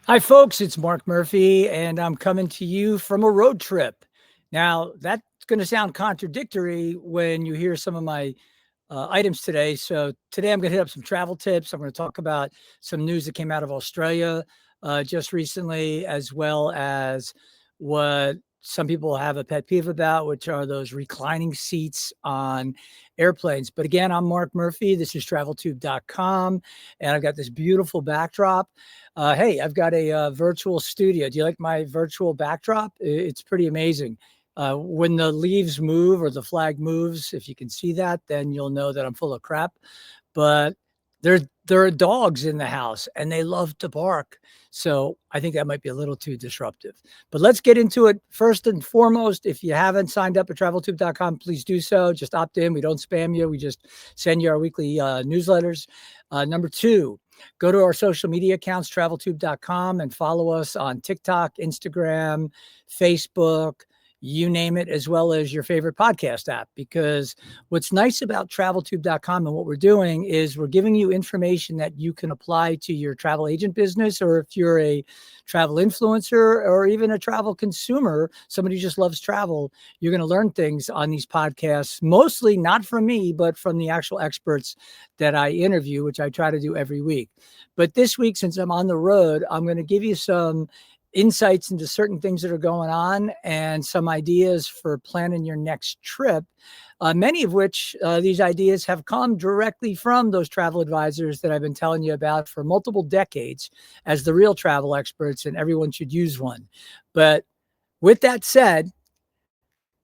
Hi, folks. It's Mark Murphy, and I'm coming to you from a road trip. Now, that's going to sound contradictory when you hear some of my items today. So, today I'm going to hit up some travel tips. I'm going to talk about some news that came out of Australia just recently, as well as what some people have a pet peeve about, which are those reclining seats on airplanes. But again, I'm Mark Murphy. This is traveltube.com, and I've got this beautiful backdrop. Hey, I've got a virtual studio. Do you like my virtual backdrop? It's pretty amazing. When the leaves move or the flag moves, if you can see that, then you'll know that I'm full of crap. But there are dogs in the house and they love to bark. So I think that might be a little too disruptive. But let's get into it. First and foremost, if you haven't signed up at traveltube.com, please do so. Just opt in. We don't spam you. We just send you our weekly newsletters. Number two, go to our social media accounts, traveltube.com, and follow us on TikTok, Instagram, Facebook, you name it, as well as your favorite podcast app. Because what's nice about traveltube.com and what we're doing is we're giving you information that you can apply to your travel agent business, or if you're a travel influencer or even a travel consumer, somebody who just loves travel, you're going to learn things on these podcasts, mostly not from me, but from the actual experts that I interview, which I try to do every week. But this week, since I'm on the road, I'm going to give you some insights into certain things that are going on and some ideas for planning your next trip, many of which these ideas have come directly from those travel advisors that I've been telling you about for multiple decades as the real travel experts, and everyone should use one. But with that said,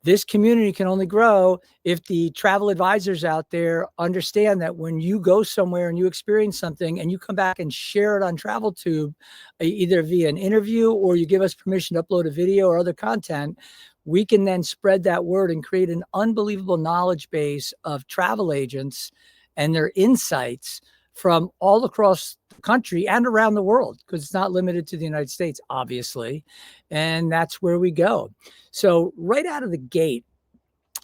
this community can only grow if the travel advisors out there understand that when you go somewhere and you experience something and you come back and share it on TravelTube, either via an interview or you give us permission to upload a video or other content, we can then spread that word and create an unbelievable knowledge base of travel agents and their insights from all across the country and around the world, because it's not limited to the United States, obviously. And that's where we go. So right out of the gate,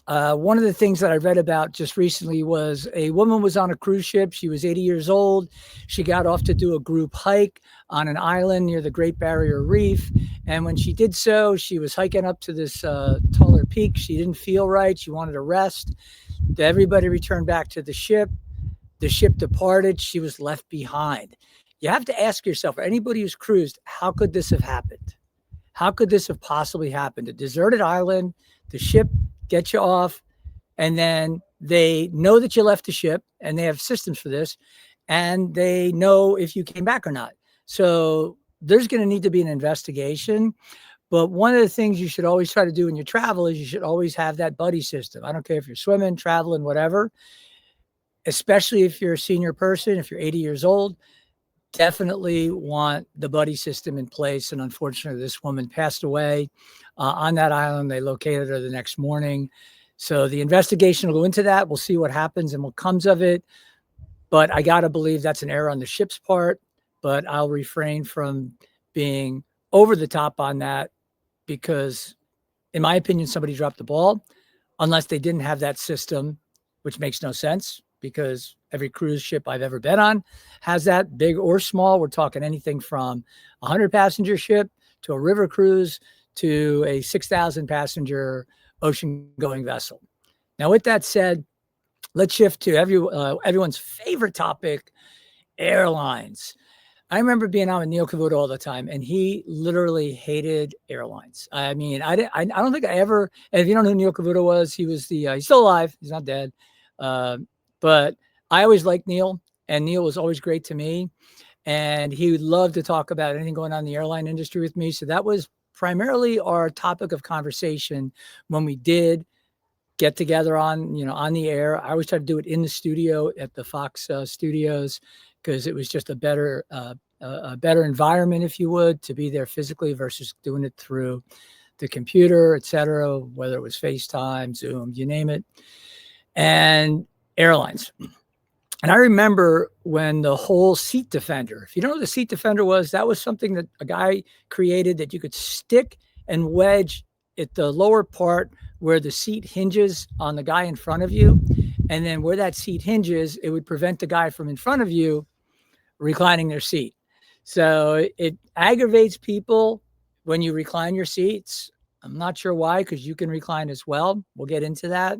one of the things that I read about just recently was a woman was on a cruise ship. She was 80 years old. She got off to do a group hike on an island near the Great Barrier Reef. And when she did so, she was hiking up to this taller peak. She didn't feel right. She wanted to rest. Everybody returned back to the ship. The ship departed. She was left behind. You have to ask yourself, or anybody who's cruised, how could this have happened? How could this have possibly happened? A deserted island, the ship gets you off, and then they know that you left the ship, and they have systems for this, and they know if you came back or not. So there's going to need to be an investigation. But one of the things you should always try to do when you travel is you should always have that buddy system. I don't care if you're swimming, traveling, whatever, especially if you're a senior person, if you're 80 years old. Definitely want the buddy system in place. And unfortunately, this woman passed away on that island. They located her the next morning. So the investigation will go into that. We'll see what happens and what comes of it. But I got to believe that's an error on the ship's part. But I'll refrain from being over the top on that because, in my opinion, somebody dropped the ball unless they didn't have that system, which makes no sense, because every cruise ship I've ever been on has that, big or small. We're talking anything from a 100-passenger ship to a river cruise to a 6,000 passenger ocean-going vessel. Now, with that said, let's shift to everyone's favorite topic, airlines. I remember being on with Neil Cavuto all the time, and he literally hated airlines. I mean, I don't think I ever, and if you don't know who Neil Cavuto was, he was he's still alive. He's not dead. But I always liked Neil, and Neil was always great to me. And he would love to talk about anything going on in the airline industry with me. So that was primarily our topic of conversation when we did get together on the air. I always try to do it in the studio at the Fox studios, because it was just a better environment, if you would, to be there physically versus doing it through the computer, etc., whether it was FaceTime, Zoom, you name it. And airlines. And I remember when the whole seat defender, if you don't know what the seat defender was, that was something that a guy created that you could stick and wedge at the lower part where the seat hinges on the guy in front of you. And then where that seat hinges, it would prevent the guy from in front of you reclining their seat. So it aggravates people when you recline your seats. I'm not sure why, because you can recline as well. We'll get into that.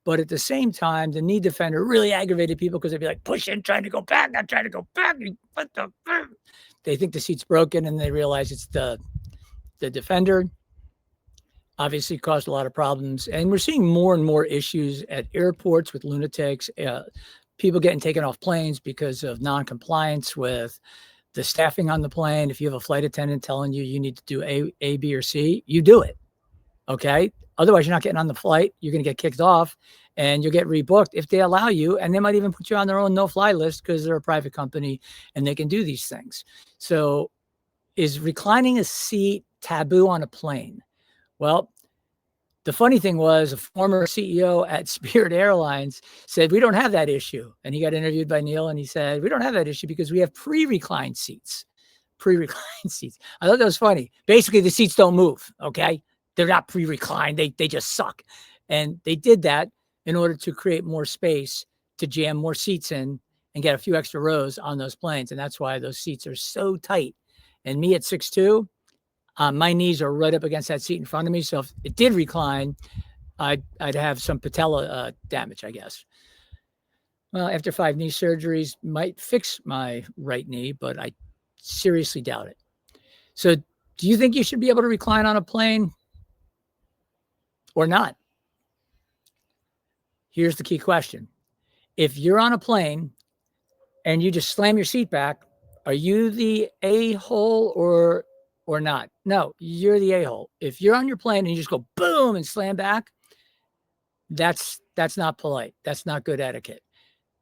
But at the same time, the knee defender really aggravated people because they'd be like, pushing, trying to go back, not trying to go back. What the? They think the seat's broken and they realize it's the defender. Obviously caused a lot of problems. And we're seeing more and more issues at airports with lunatics, people getting taken off planes because of non-compliance with the staffing on the plane. If you have a flight attendant telling you need to do A, B, or C, you do it. Okay. Otherwise, you're not getting on the flight. You're going to get kicked off and you'll get rebooked if they allow you. And they might even put you on their own no-fly list because they're a private company and they can do these things. So is reclining a seat taboo on a plane? Well, the funny thing was a former CEO at Spirit Airlines said, we don't have that issue. And he got interviewed by Neil and he said, we don't have that issue because we have pre-reclined seats. Pre-reclined seats. I thought that was funny. Basically, the seats don't move, okay? They're not pre-reclined. They just suck. And they did that in order to create more space to jam more seats in and get a few extra rows on those planes. And that's why those seats are so tight. And me at 6'2", my knees are right up against that seat in front of me. So if it did recline, I'd have some patella damage, I guess. Well, after 5 knee surgeries, might fix my right knee, but I seriously doubt it. So do you think you should be able to recline on a plane or not? Here's the key question. If you're on a plane and you just slam your seat back, are you the a-hole or not? No, you're the a-hole. If you're on your plane and you just go boom and slam back, that's not polite. That's not good etiquette.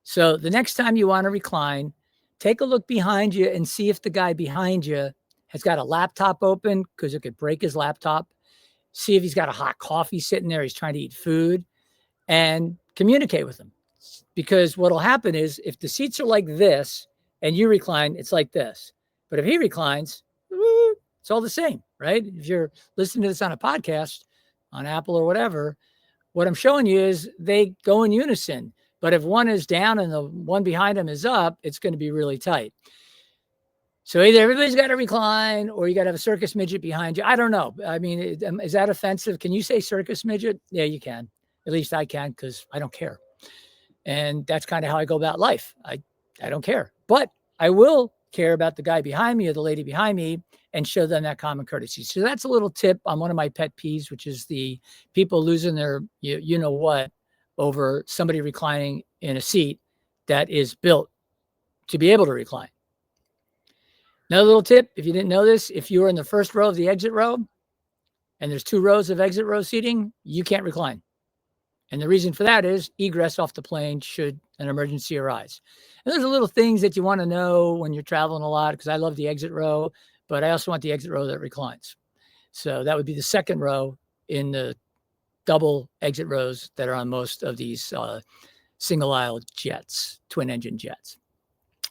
So the next time you want to recline, take a look behind you and see if the guy behind you has got a laptop open because it could break his laptop. See if he's got a hot coffee sitting there. He's trying to eat food and communicate with him. Because what will happen is if the seats are like this and you recline, it's like this. But if he reclines, it's all the same, right? If you're listening to this on a podcast, on Apple or whatever, what I'm showing you is they go in unison. But if one is down and the one behind him is up, it's going to be really tight. So either everybody's got to recline or you got to have a circus midget behind you. I don't know. I mean, is that offensive? Can you say circus midget? Yeah, you can. At least I can because I don't care. And that's kind of how I go about life. I don't care. But I will care about the guy behind me or the lady behind me and show them that common courtesy. So that's a little tip on one of my pet peeves, which is the people losing their you know what over somebody reclining in a seat that is built to be able to recline. Another little tip, if you didn't know this, if you're in the first row of the exit row and there's 2 rows of exit row seating, you can't recline. And the reason for that is egress off the plane should an emergency arise. And there's little things that you want to know when you're traveling a lot, because I love the exit row, but I also want the exit row that reclines. So that would be the second row in the double exit rows that are on most of these single aisle jets, twin engine jets.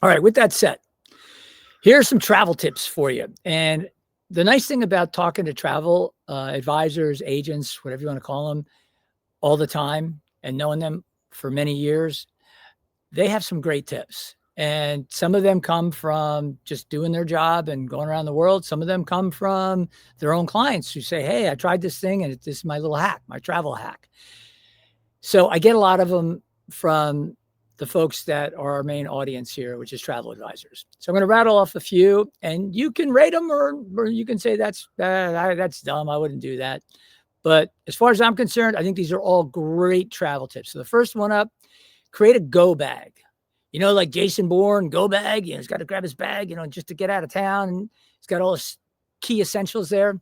All right, with that said, here are some travel tips for you. And the nice thing about talking to travel advisors, agents, whatever you want to call them, all the time and knowing them for many years, they have some great tips. And some of them come from just doing their job and going around the world. Some of them come from their own clients who say, hey, I tried this thing and this is my little hack, my travel hack. So I get a lot of them from the folks that are our main audience here, which is travel advisors. So I'm going to rattle off a few and you can rate them or you can say that's dumb. I wouldn't do that. But as far as I'm concerned, I think these are all great travel tips. So the first one up, create a go bag. You know, like Jason Bourne, go bag. You know, he's got to grab his bag, just to get out of town. And he's got all his key essentials there.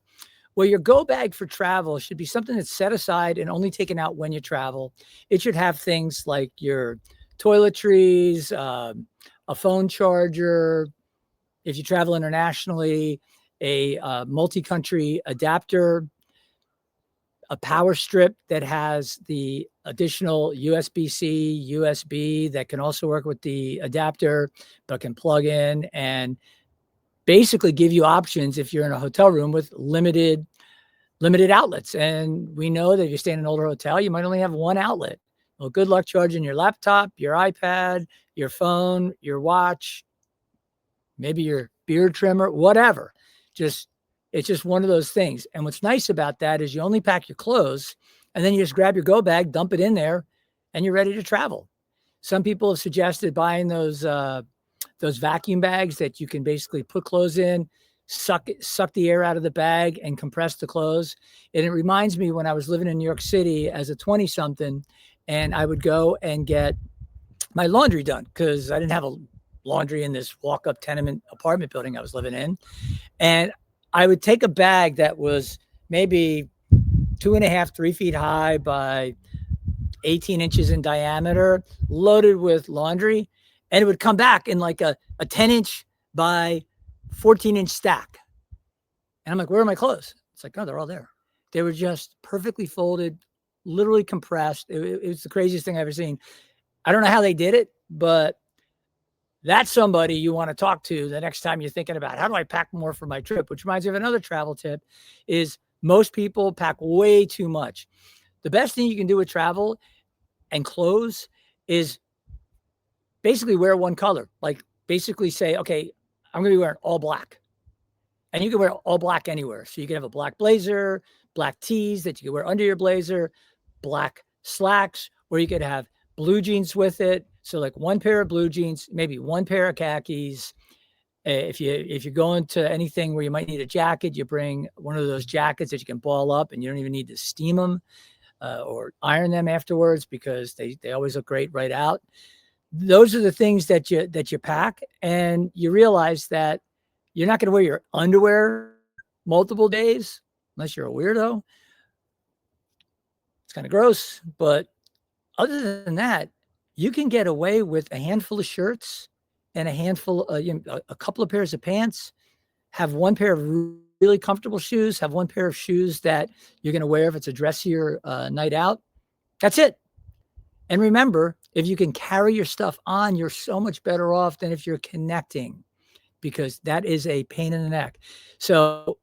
Well, your go bag for travel should be something that's set aside and only taken out when you travel. It should have things like your toiletries, a phone charger. If you travel internationally, a multi-country adapter, a power strip that has the additional USB-C, USB that can also work with the adapter, but can plug in and basically give you options if you're in a hotel room with limited outlets. And we know that if you stay in an older hotel, you might only have one outlet. Well, good luck charging your laptop, your iPad, your phone, your watch, maybe your beard trimmer, whatever. Just it's just one of those things. And what's nice about that is you only pack your clothes and then you just grab your go bag, dump it in there, and you're ready to travel. Some people have suggested buying those vacuum bags that you can basically put clothes in, suck the air out of the bag and compress the clothes. And it reminds me when I was living in New York City as a 20 something, and I would go and get my laundry done because I didn't have a laundry in this walk up tenement apartment building I was living in. And I would take a bag that was maybe 2.5, 3 feet high by 18 inches in diameter, loaded with laundry, and it would come back in like a 10-inch by 14-inch stack. And I'm like, where are my clothes? It's like, oh, they're all there. They were just perfectly folded, literally compressed. It was the craziest thing I've ever seen. I don't know how they did it, but that's somebody you want to talk to the next time you're thinking about how do I pack more for my trip, which reminds me of another travel tip is most people pack way too much. The best thing you can do with travel and clothes is basically wear one color. Like basically say, okay, I'm going to be wearing all black. And you can wear all black anywhere. So you can have a black blazer, black tees that you can wear under your blazer, black slacks, or you could have blue jeans with it. So like one pair of blue jeans, maybe one pair of khakis. If you're going to anything where you might need a jacket, you bring one of those jackets that you can ball up and you don't even need to steam them or iron them afterwards because they always look great right out. Those are the things that you pack, and you realize that you're not going to wear your underwear multiple days unless you're a weirdo. It's kind of gross, but other than that, you can get away with a handful of shirts and a couple of pairs of pants, have one pair of really comfortable shoes, have one pair of shoes that you're going to wear if it's a dressier night out. That's it. And remember, if you can carry your stuff on, you're so much better off than if you're connecting, because that is a pain in the neck. So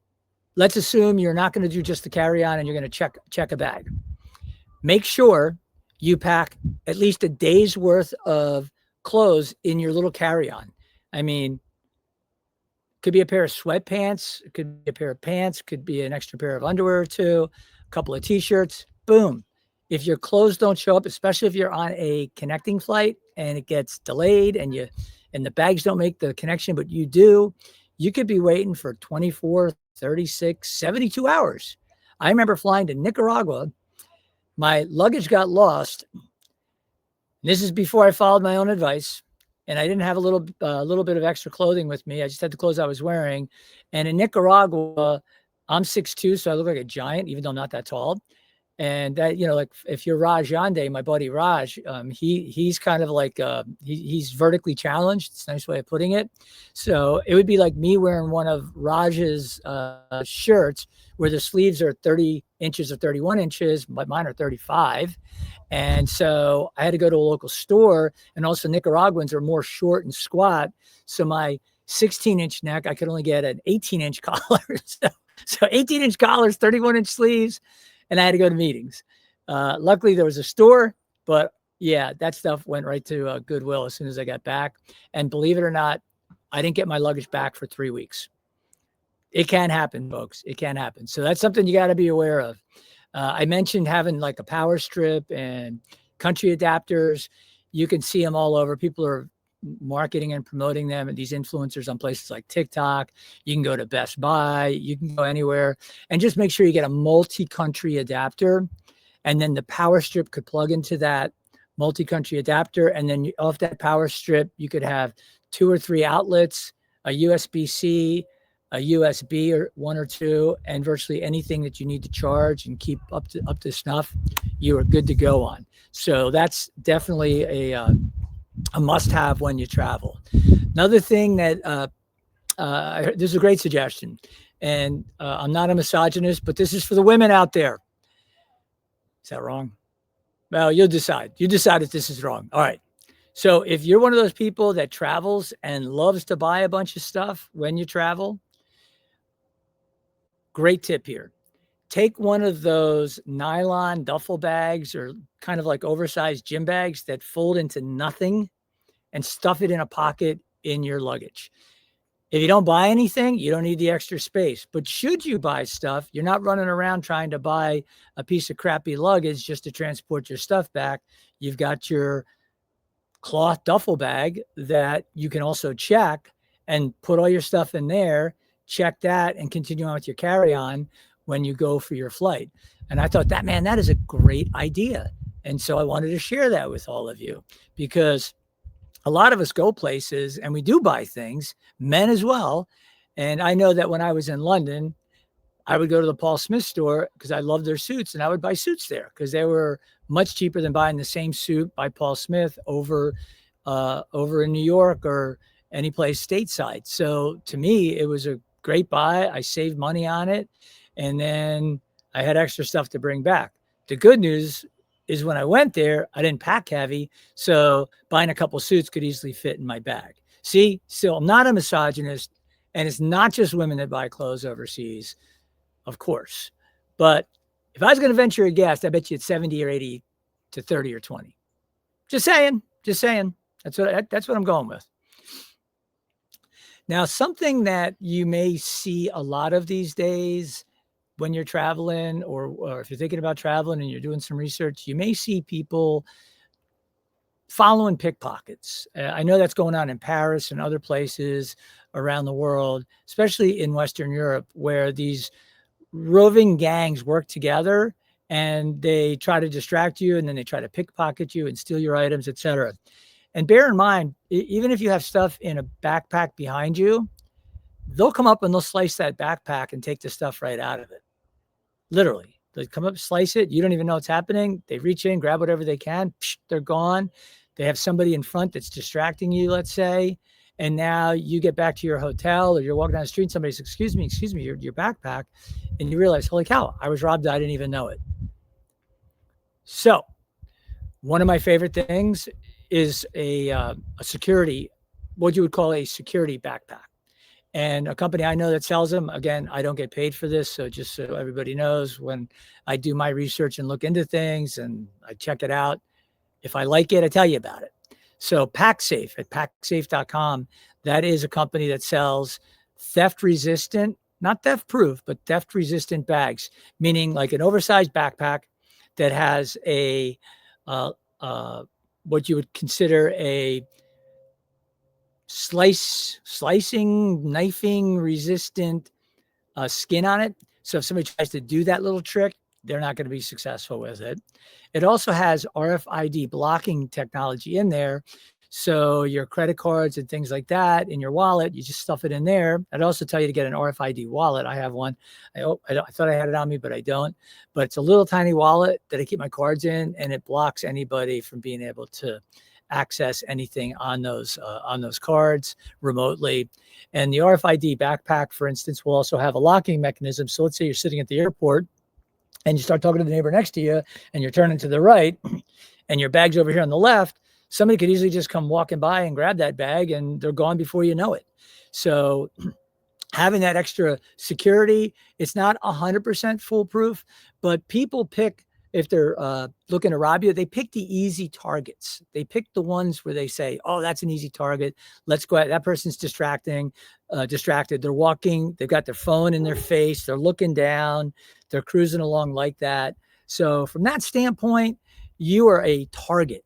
let's assume you're not going to do just the carry on and you're going to check a bag. Make sure you pack at least a day's worth of clothes in your little carry-on. I mean, could be a pair of sweatpants, it could be a pair of pants, could be an extra pair of underwear or two, a couple of t-shirts, boom. If your clothes don't show up, especially if you're on a connecting flight and it gets delayed and the bags don't make the connection, but you do, you could be waiting for 24, 36, 72 hours. I remember flying to Nicaragua. My luggage got lost. This is before I followed my own advice, and I didn't have a little bit of extra clothing with me. I just had the clothes I was wearing. And in Nicaragua, I'm 6'2", so I look like a giant, even though I'm not that tall. And that, like if you're Raj Yande, my buddy Raj, he's kind of like he's vertically challenged. It's a nice way of putting it. So it would be like me wearing one of Raj's shirts where the sleeves are 30 inches or 31 inches, but mine are 35. And so I had to go to a local store, and also Nicaraguans are more short and squat. So my 16-inch neck, I could only get an 18-inch collar. So 18-inch collars, 31-inch sleeves. And I had to go to meetings. Luckily, there was a store, but yeah, that stuff went right to Goodwill as soon as I got back. And believe it or not, I didn't get my luggage back for 3 weeks. It can happen, folks. It can happen. So that's something you got to be aware of. I mentioned having like a power strip and country adapters. You can see them all over. People are marketing and promoting them, and these influencers on places like TikTok. You can go to Best Buy, you can go anywhere, and just make sure you get a multi-country adapter, and then the power strip could plug into that multi-country adapter, and then off that power strip you could have 2 or 3 outlets, a USB-C, a USB, or 1 or 2, and virtually anything that you need to charge and keep up to snuff, you are good to go on. So that's definitely a must-have when you travel. Another thing that this is a great suggestion, and I'm not a misogynist, but this is for the women out there. Is that wrong? Well, you'll decide. You decide if this is wrong. All right. So if you're one of those people that travels and loves to buy a bunch of stuff when you travel, great tip here. Take one of those nylon duffel bags or kind of like oversized gym bags that fold into nothing and stuff it in a pocket in your luggage. If you don't buy anything, you don't need the extra space. But should you buy stuff, you're not running around trying to buy a piece of crappy luggage just to transport your stuff back. You've got your cloth duffel bag that you can also check and put all your stuff in there, check that, and continue on with your carry-on when you go for your flight. And I thought that, man, that is a great idea. And so I wanted to share that with all of you, because a lot of us go places and we do buy things, men as well. And I know that when I was in London, I would go to the Paul Smith store because I loved their suits, and I would buy suits there because they were much cheaper than buying the same suit by Paul Smith over in New York or any place stateside. So to me, it was a great buy. I saved money on it, and then I had extra stuff to bring back. The good news is when I went there, I didn't pack heavy, so buying a couple suits could easily fit in my bag. See, still, I'm not a misogynist, and it's not just women that buy clothes overseas, of course. But if I was going to venture a guess, I bet you it's 70 or 80 to 30 or 20. Just saying. That's what I'm going with. Now, something that you may see a lot of these days when you're traveling, or if you're thinking about traveling and you're doing some research, you may see people following pickpockets. I know that's going on in Paris and other places around the world, especially in Western Europe, where these roving gangs work together and they try to distract you, and then they try to pickpocket you and steal your items, etc. And bear in mind, even if you have stuff in a backpack behind you, they'll come up and they'll slice that backpack and take the stuff right out of it. Literally, they come up, slice it. You don't even know what's happening. They reach in, grab whatever they can. They're gone. They have somebody in front that's distracting you, let's say. And now you get back to your hotel, or you're walking down the street, and somebody says, excuse me, your backpack. And you realize, holy cow, I was robbed. I didn't even know it. So one of my favorite things is a security, what you would call a security backpack. And a company I know that sells them, again, I don't get paid for this. So just so everybody knows, when I do my research and look into things and I check it out, if I like it, I tell you about it. So PackSafe at packsafe.com, that is a company that sells theft resistant, not theft proof, but theft resistant bags, meaning like an oversized backpack that has a, what you would consider a slicing, knifing resistant skin on it. So if somebody tries to do that little trick, they're not going to be successful with it. It also has RFID blocking technology in there. So your credit cards and things like that in your wallet, you just stuff it in there. I'd also tell you to get an RFID wallet. I have one. I thought I had it on me, but I don't. But it's a little tiny wallet that I keep my cards in, and it blocks anybody from being able to access anything on those cards remotely. And the RFID backpack, for instance, will also have a locking mechanism. So let's say you're sitting at the airport and you start talking to the neighbor next to you, and you're turning to the right, and your bag's over here on the left. Somebody could easily just come walking by and grab that bag, and they're gone before you know it. So having that extra security, it's not 100% foolproof, but people pick, if they're looking to rob you, they pick the easy targets. They pick the ones where they say, oh, that's an easy target. Let's go. That person's distracted. They're walking. They've got their phone in their face. They're looking down. They're cruising along like that. So from that standpoint, you are a target.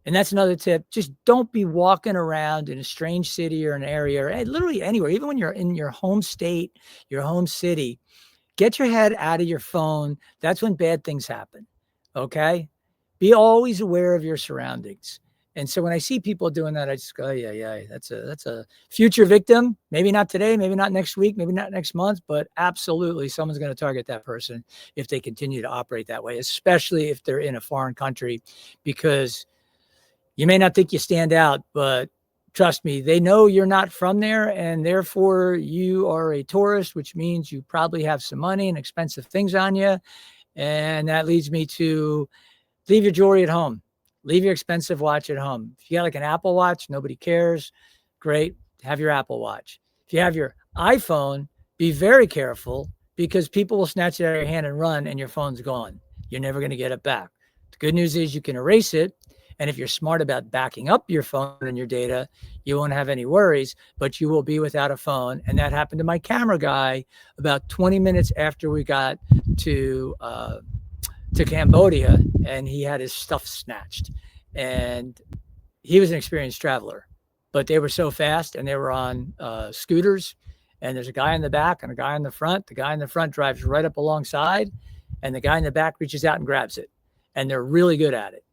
And that's another tip. Just don't be walking around in a strange city or an area, or literally anywhere, even when you're in your home state, your home city. Get your head out of your phone. That's when bad things happen. Okay? Be always aware of your surroundings. And so when I see people doing that, I just go, yeah, that's a future victim. Maybe not today, maybe not next week, maybe not next month, but absolutely someone's going to target that person if they continue to operate that way, especially if they're in a foreign country, because you may not think you stand out, but trust me, they know you're not from there, and therefore you are a tourist, which means you probably have some money and expensive things on you. And that leads me to leave your jewelry at home. Leave your expensive watch at home. If you got like an Apple Watch, nobody cares. Great. Have your Apple Watch. If you have your iPhone, be very careful, because people will snatch it out of your hand and run, and your phone's gone. You're never going to get it back. The good news is you can erase it. And if you're smart about backing up your phone and your data, you won't have any worries, but you will be without a phone. And that happened to my camera guy about 20 minutes after we got to Cambodia, and he had his stuff snatched. And he was an experienced traveler, but they were so fast and they were on scooters. And there's a guy in the back and a guy in the front. The guy in the front drives right up alongside, and the guy in the back reaches out and grabs it. And they're really good at it.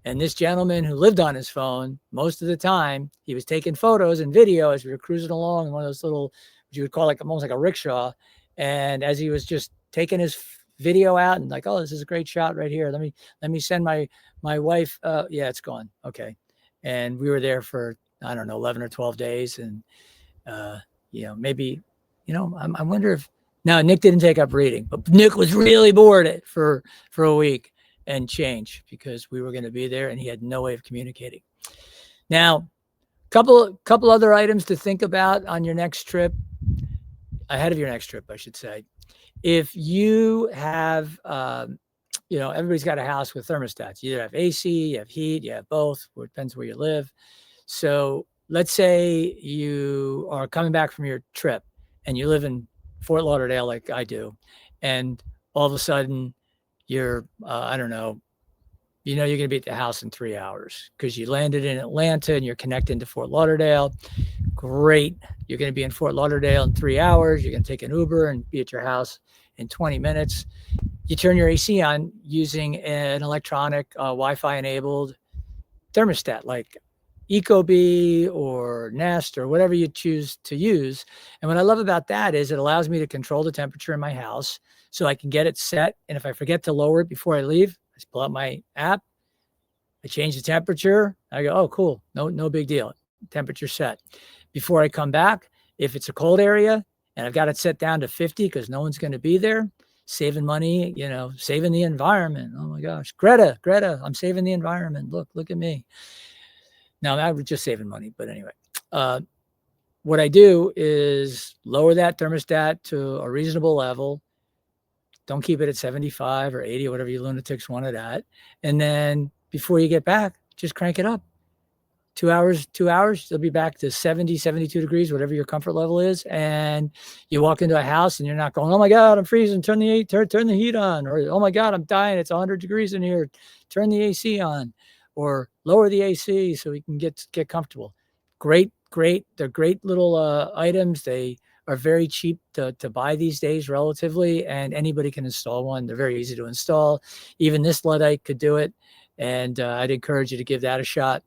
And this gentleman who lived on his phone most of the time, he was taking photos and video as we were cruising along in one of those little, what you would call like almost like a rickshaw. And as he was just taking his video out and like, oh, this is a great shot right here. Let me send my wife. Yeah, it's gone. Okay. And we were there for, I don't know, 11 or 12 days. And, maybe, I wonder if, no, Nick didn't take up reading, but Nick was really bored for a week and change because we were going to be there and he had no way of communicating. Now, couple other items to think about on your next trip, ahead of your next trip, I should say. If you have, everybody's got a house with thermostats. You either have AC, you have heat, you have both. It depends where you live. So let's say you are coming back from your trip and you live in Fort Lauderdale like I do. And all of a sudden you're, you're going to be at the house in 3 hours because you landed in Atlanta and you're connecting to Fort Lauderdale. Great. You're going to be in Fort Lauderdale in 3 hours. You're going to take an Uber and be at your house in 20 minutes. You turn your AC on using an electronic Wi-Fi enabled thermostat like Ecobee or Nest or whatever you choose to use. And what I love about that is it allows me to control the temperature in my house so I can get it set. And if I forget to lower it before I leave, I just pull out my app, I change the temperature. I go, oh, cool. No big deal. Temperature set. Before I come back, if it's a cold area and I've got it set down to 50 because no one's going to be there, saving money, saving the environment. Oh my gosh. Greta, I'm saving the environment. Look at me. Now I was just saving money, but anyway, what I do is lower that thermostat to a reasonable level. Don't keep it at 75 or 80 or whatever you lunatics want it at. And then before you get back, just crank it up. 2 hours, they'll be back to 70, 72 degrees, whatever your comfort level is. And you walk into a house and you're not going, oh my God, I'm freezing. Turn the heat on. Or, oh my God, I'm dying. It's 100 degrees in here. Turn the AC on or lower the AC so we can get comfortable. Great. They're great little items. They are very cheap to buy these days relatively, and anybody can install one. They're very easy to install. Even this Luddite could do it. And I'd encourage you to give that a shot.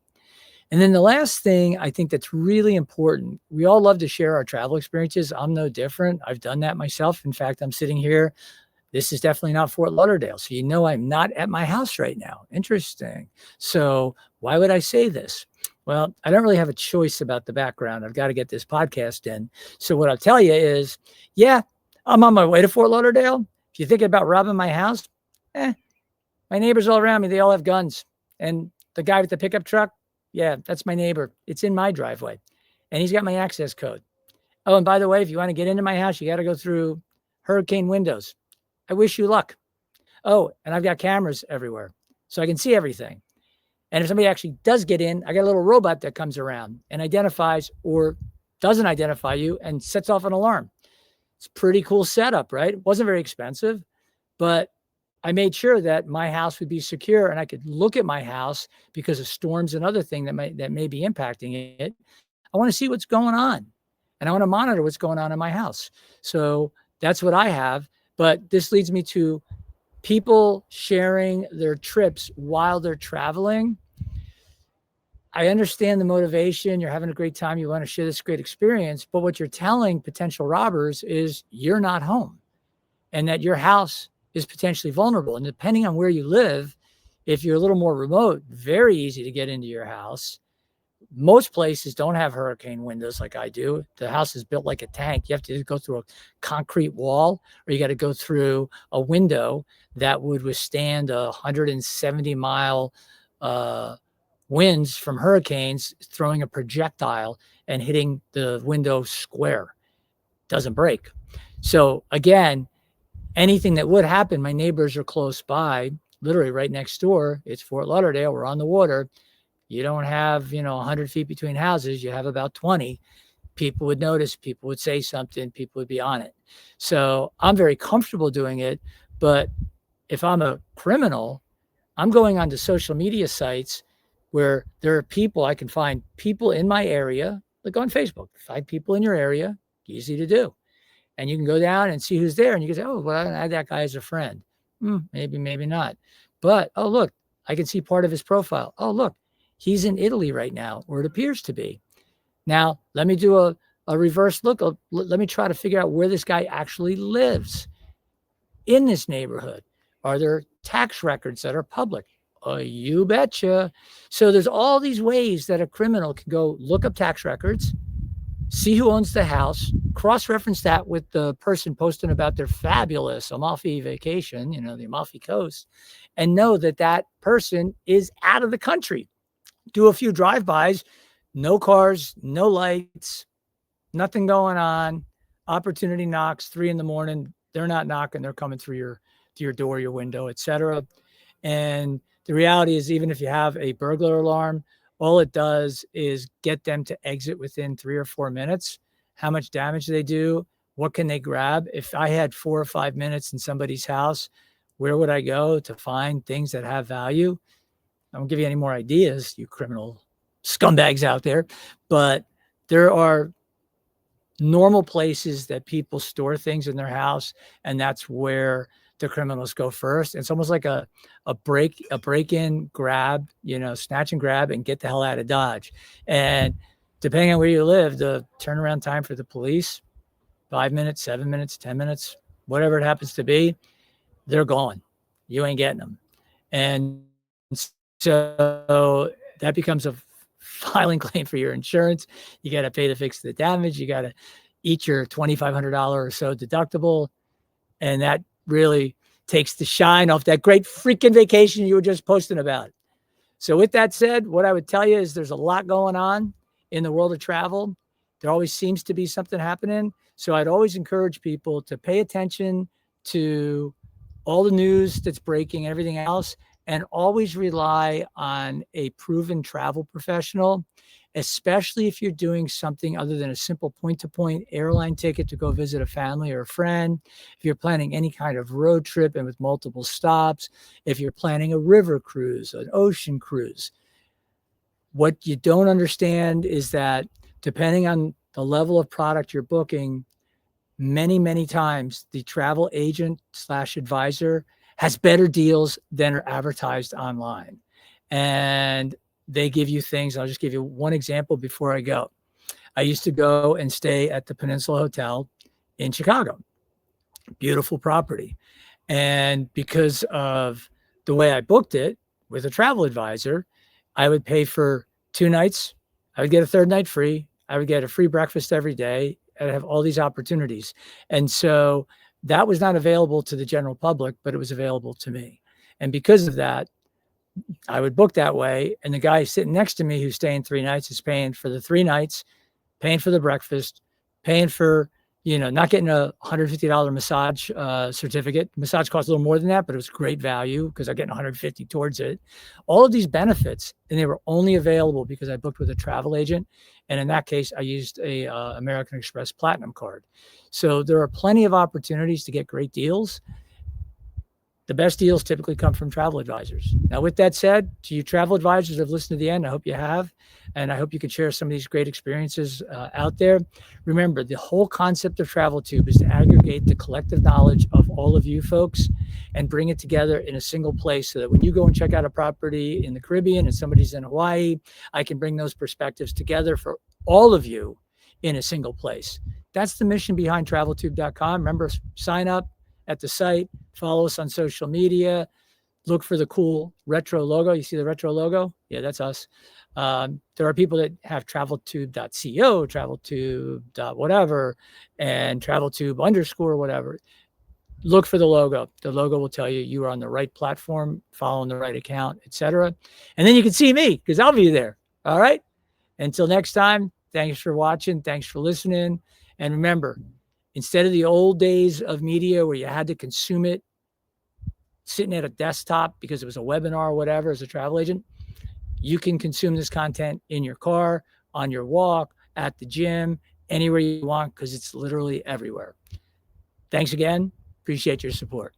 And then the last thing I think that's really important, we all love to share our travel experiences. I'm no different. I've done that myself. In fact, I'm sitting here. This is definitely not Fort Lauderdale. So I'm not at my house right now. Interesting. So why would I say this? Well, I don't really have a choice about the background. I've got to get this podcast in. So what I'll tell you is, yeah, I'm on my way to Fort Lauderdale. If you're thinking about robbing my house, my neighbors all around me, they all have guns. And the guy with the pickup truck, yeah, that's my neighbor. It's in my driveway. And he's got my access code. Oh, and by the way, if you want to get into my house, you got to go through hurricane windows. I wish you luck. Oh, and I've got cameras everywhere, so I can see everything. And if somebody actually does get in, I got a little robot that comes around and identifies or doesn't identify you and sets off an alarm. It's a pretty cool setup, right? It wasn't very expensive, but I made sure that my house would be secure and I could look at my house because of storms and other things that may be impacting it. I want to see what's going on and I want to monitor what's going on in my house. So that's what I have. But this leads me to people sharing their trips while they're traveling. I understand the motivation. You're having a great time. You want to share this great experience. But what you're telling potential robbers is you're not home and that your house is potentially vulnerable. And depending on where you live, if you're a little more remote, very easy to get into your house. Most places don't have hurricane windows like I do. The house is built like a tank. You have to go through a concrete wall, or you got to go through a window that would withstand 170-mile winds from hurricanes, throwing a projectile and hitting the window square. Doesn't break. So again, anything that would happen, my neighbors are close by. literally right next door. It's Fort Lauderdale. We're on the water. You don't have, 100 feet between houses. You have about 20. People would notice, people would say something, people would be on it. So I'm very comfortable doing it. But if I'm a criminal, I'm going onto social media sites where there are people, I can find people in my area, like on Facebook, find people in your area, easy to do. And you can go down and see who's there. And you can say, oh, well, I add that guy as a friend. Maybe, maybe not. But, oh, look, I can see part of his profile. Oh, look, he's in Italy right now, or it appears to be. Now, let me do a reverse look. Let me try to figure out where this guy actually lives in this neighborhood. Are there tax records that are public? You betcha. So there's all these ways that a criminal can go look up tax records, see who owns the house, cross-reference that with the person posting about their fabulous Amalfi vacation, the Amalfi Coast, and know that that person is out of the country. Do a few drive-bys, no cars, no lights, nothing going on. Opportunity knocks 3 a.m. They're not knocking. They're coming through your door, your window, etc. And the reality is, even if you have a burglar alarm, all it does is get them to exit within 3 or 4 minutes. How much damage they do? What can they grab? If I had 4 or 5 minutes in somebody's house, where would I go to find things that have value? I won't give you any more ideas, you criminal scumbags out there, but there are normal places that people store things in their house, and that's where the criminals go first. It's almost like a break-in, grab, snatch and grab and get the hell out of Dodge. And depending on where you live, the turnaround time for the police, 5 minutes, 7 minutes, 10 minutes, whatever it happens to be, they're gone. You ain't getting them. And so that becomes a filing claim for your insurance. You got to pay to fix the damage. You got to eat your $2,500 or so deductible. And that really takes the shine off that great freaking vacation you were just posting about. So with that said, what I would tell you is there's a lot going on in the world of travel. There always seems to be something happening. So I'd always encourage people to pay attention to all the news that's breaking, everything else, and always rely on a proven travel professional, especially if you're doing something other than a simple point-to-point airline ticket to go visit a family or a friend. If you're planning any kind of road trip and with multiple stops, if you're planning a river cruise, an ocean cruise. What you don't understand is that depending on the level of product you're booking, many, many times the travel agent / advisor has better deals than are advertised online. And they give you things. I'll just give you one example before I go. I used to go and stay at the Peninsula Hotel in Chicago. Beautiful property. And because of the way I booked it with a travel advisor, I would pay for 2 nights. I would get a 3rd night free. I would get a free breakfast every day. I'd have all these opportunities. And so that was not available to the general public, but it was available to me. And because of that, I would book that way. And the guy sitting next to me who's staying 3 nights is paying for the 3 nights, paying for the breakfast, paying for, not getting a $150 massage certificate. Massage costs a little more than that, but it was great value because I'm getting $150 towards it. All of these benefits, and they were only available because I booked with a travel agent. And in that case, I used a American Express Platinum card. So there are plenty of opportunities to get great deals. The best deals typically come from travel advisors. Now, with that said, to you travel advisors that have listened to the end, I hope you have, and I hope you can share some of these great experiences out there. Remember, the whole concept of TravelTube is to aggregate the collective knowledge of all of you folks and bring it together in a single place so that when you go and check out a property in the Caribbean and somebody's in Hawaii, I can bring those perspectives together for all of you in a single place. That's the mission behind TravelTube.com. Remember, sign up at the site, follow us on social media, look for the cool retro logo. You see the retro logo? Yeah, that's us. There are people that have traveltube.co, traveltube.whatever, and traveltube_ whatever. Look for the logo. The logo will tell you you are on the right platform, following the right account, etc. And then you can see me because I'll be there. All right. Until next time, thanks for watching. Thanks for listening. And remember, instead of the old days of media where you had to consume it sitting at a desktop because it was a webinar or whatever as a travel agent, you can consume this content in your car, on your walk, at the gym, anywhere you want, because it's literally everywhere. Thanks again. Appreciate your support.